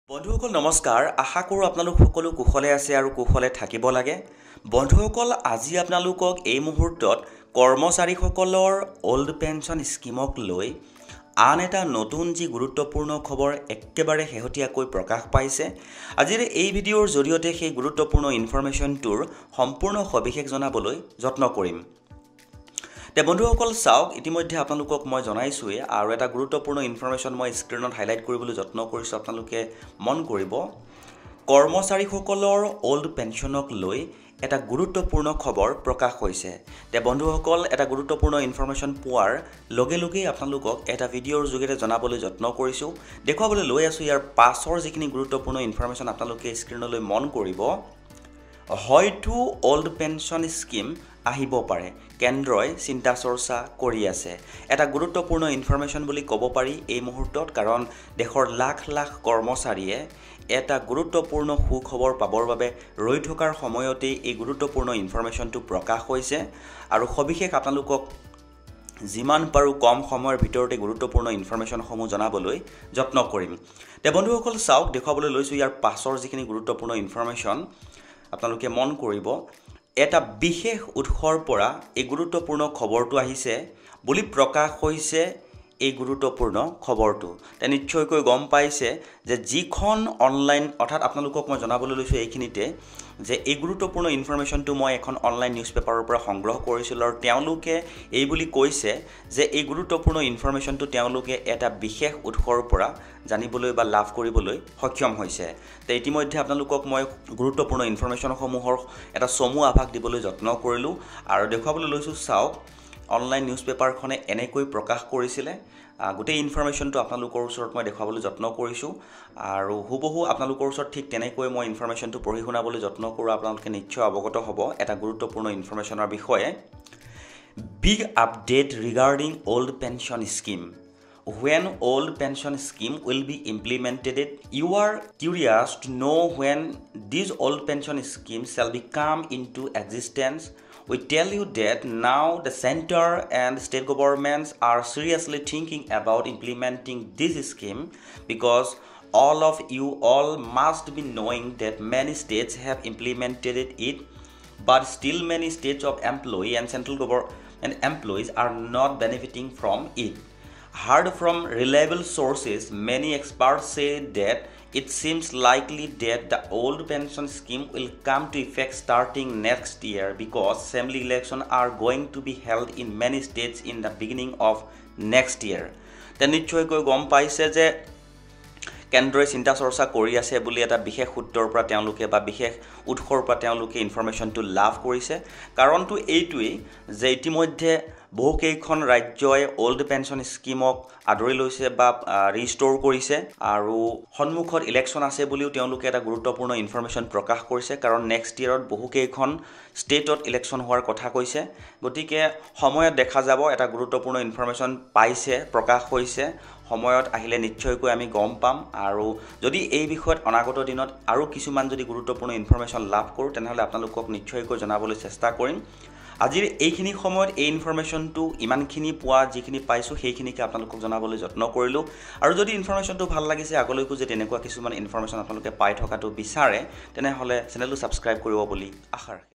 বন্ধুসকল নমস্কাৰ আশা কৰোঁ আপোনালোক সকলো কুশলে আছে আৰু কুশলে থাকিব লাগে বন্ধুসকল আজি আপোনালোকক এই মুহূৰ্তত কৰ্মচাৰীসকলৰ ওল্ড পেনশন স্কিমক লৈ আন এটা নতুন যি গুৰুত্বপূৰ্ণ খবৰ একেবাৰে শেহতীয়াকৈ প্ৰকাশ পাইছে আজিৰ এই ভিডিঅ'ৰ জৰিয়তে সেই গুৰুত্বপূৰ্ণ ইনফৰমেশ্যনটোৰ সম্পূৰ্ণ সবিশেষ জনাবলৈ যত্ন কৰিম তে বন্ধুসকল চাওক ইতিমধ্যে আপোনালোকক মই জনাইছোৱে আৰু এটা গুৰুত্বপূৰ্ণ ইনফৰমেশ্যন মই স্ক্ৰীনত হাইলাইট কৰিবলৈ যত্ন কৰিছোঁ আপোনালোকে মন কৰিব কৰ্মচাৰীসকলৰ ওল্ড পেনশনক লৈ এটা গুৰুত্বপূৰ্ণ খবৰ প্ৰকাশ হৈছে তে বন্ধুসকল এটা গুৰুত্বপূৰ্ণ ইনফৰমেশ্যন পোৱাৰ লগে লগে আপোনালোকক এটা ভিডিঅ'ৰ যোগেৰে জনাবলৈ যত্ন কৰিছোঁ দেখুৱাবলৈ লৈ আছোঁ ইয়াৰ পাছৰ যিখিনি গুৰুত্বপূৰ্ণ ইনফৰমেশ্যন আপোনালোকে স্ক্ৰীনলৈ মন কৰিব হয়তো ওল্ড পেনশন স্কিম আহিব পাৰে কেন্দ্ৰই চিন্তা চৰ্চা কৰি আছে এটা গুৰুত্বপূৰ্ণ ইনফৰমেশ্যন বুলি ক'ব পাৰি এই মুহূৰ্তত কাৰণ দেশৰ লাখ লাখ কৰ্মচাৰীয়ে এটা গুৰুত্বপূৰ্ণ সুখবৰ পাবৰ বাবে ৰৈ থকাৰ সময়তে এই গুৰুত্বপূৰ্ণ ইনফৰমেশ্যনটো প্ৰকাশ হৈছে আৰু সবিশেষ আপোনালোকক যিমান পাৰো কম সময়ৰ ভিতৰতে গুৰুত্বপূৰ্ণ ইনফৰমেশ্যনসমূহ জনাবলৈ যত্ন কৰিম তে বন্ধুসকল চাওক দেখুৱাবলৈ লৈছোঁ ইয়াৰ পাছৰ যিখিনি গুৰুত্বপূৰ্ণ ইনফৰমেশ্যন আপোনালোকে মন কৰিব এটা বিশেষ উৎসৰ পৰা এই গুৰুত্বপূৰ্ণ খবৰটো আহিছে বুলি প্ৰকাশ হৈছে এই গুৰুত্বপূৰ্ণ খবৰটো তে নিশ্চয়কৈ গম পাইছে যে যিখন অনলাইন অৰ্থাৎ আপোনালোকক মই জনাবলৈ লৈছোঁ এইখিনিতে যে এই গুৰুত্বপূৰ্ণ ইনফৰমেশ্যনটো মই এখন অনলাইন নিউজ পেপাৰৰ পৰা সংগ্ৰহ কৰিছিলোঁ আৰু তেওঁলোকে এই বুলি কৈছে যে এই গুৰুত্বপূৰ্ণ ইনফৰমেশ্যনটো তেওঁলোকে এটা বিশেষ উৎসৰ পৰা জানিবলৈ বা লাভ কৰিবলৈ সক্ষম হৈছে তে ইতিমধ্যে আপোনালোকক মই গুৰুত্বপূৰ্ণ ইনফৰমেশ্যনসমূহৰ এটা চমু আভাস দিবলৈ যত্ন কৰিলোঁ আৰু দেখুৱাবলৈ লৈছোঁ চাওক অনলাইন নিউজ পেপাৰখনে এনেকৈ প্ৰকাশ কৰিছিলে গোটেই ইনফৰমেশ্যনটো আপোনালোকৰ ওচৰত মই দেখুৱাবলৈ যত্ন কৰিছোঁ আৰু হুবহু আপোনালোকৰ ওচৰত ঠিক তেনেকৈ মই ইনফৰমেশ্যনটো পঢ়ি শুনাবলৈ যত্ন কৰোঁ আপোনালোকে নিশ্চয় অৱগত হ'ব এটা গুৰুত্বপূৰ্ণ ইনফৰমেশ্যনৰ বিষয়ে big update regarding old pension scheme When old pension scheme will be implemented, you are curious to know when this old pension scheme shall be come into existence. We tell you that now the center and state governments are seriously thinking about implementing this scheme because all of you all must be knowing that many states have implemented it, but still many states of employee and central government employees are not benefiting from it. Heard from reliable sources, many experts say that it seems likely that the old pension scheme will come to effect starting next year because assembly elections are going to be held in many states in the beginning of next year. Then নিশ্চয়কৈ গম পাইছে যে কেন্দ্ৰই চিন্তা চৰ্চা কৰি আছে বুলি এটা বিশেষ সূত্ৰৰ পৰা তেওঁলোকে বা বিশেষ উৎসৰ পৰা তেওঁলোকে ইনফৰমেশ্যনটো লাভ কৰিছে কাৰণটো এইটোৱেই যে ইতিমধ্যে বহুকেইখন ৰাজ্যই ওল্ড পেনশন স্কিমক আদৰি লৈছে বা ৰিষ্ট'ৰ কৰিছে আৰু সন্মুখত ইলেকশ্যন আছে বুলিও তেওঁলোকে এটা গুৰুত্বপূৰ্ণ ইনফৰমেশ্যন প্ৰকাশ কৰিছে কাৰণ নেক্সট ইয়েৰত বহুকেইখন ষ্টেটত ইলেকশ্যন হোৱাৰ কথা কৈছে গতিকে সময়ত দেখা যাব এটা গুৰুত্বপূৰ্ণ ইনফৰমেশ্যন পাইছে প্ৰকাশ হৈছে সময়ত আহিলে নিশ্চয়কৈ আমি গম পাম আৰু যদি এই বিষয়ত অনাগত দিনত আৰু কিছুমান যদি গুৰুত্বপূৰ্ণ ইনফৰমেশ্যন লাভ কৰোঁ তেনেহ'লে আপোনালোকক নিশ্চয়কৈ জনাবলৈ চেষ্টা কৰিম আজিৰ এইখিনি সময়ত এই ইনফৰমেশ্যনটো ইমানখিনি পোৱা যিখিনি পাইছোঁ সেইখিনিকে আপোনালোকক জনাবলৈ যত্ন কৰিলোঁ আৰু যদি ইনফৰমেশ্যনটো ভাল লাগিছে আগলৈকো যে তেনেকুৱা কিছুমান ইনফৰমেশ্যন আপোনালোকে পাই থকাটো বিচাৰে তেনেহ'লে চেনেলটো ছাবস্ক্ৰাইব কৰিব বুলি আশা ৰাখিলোঁ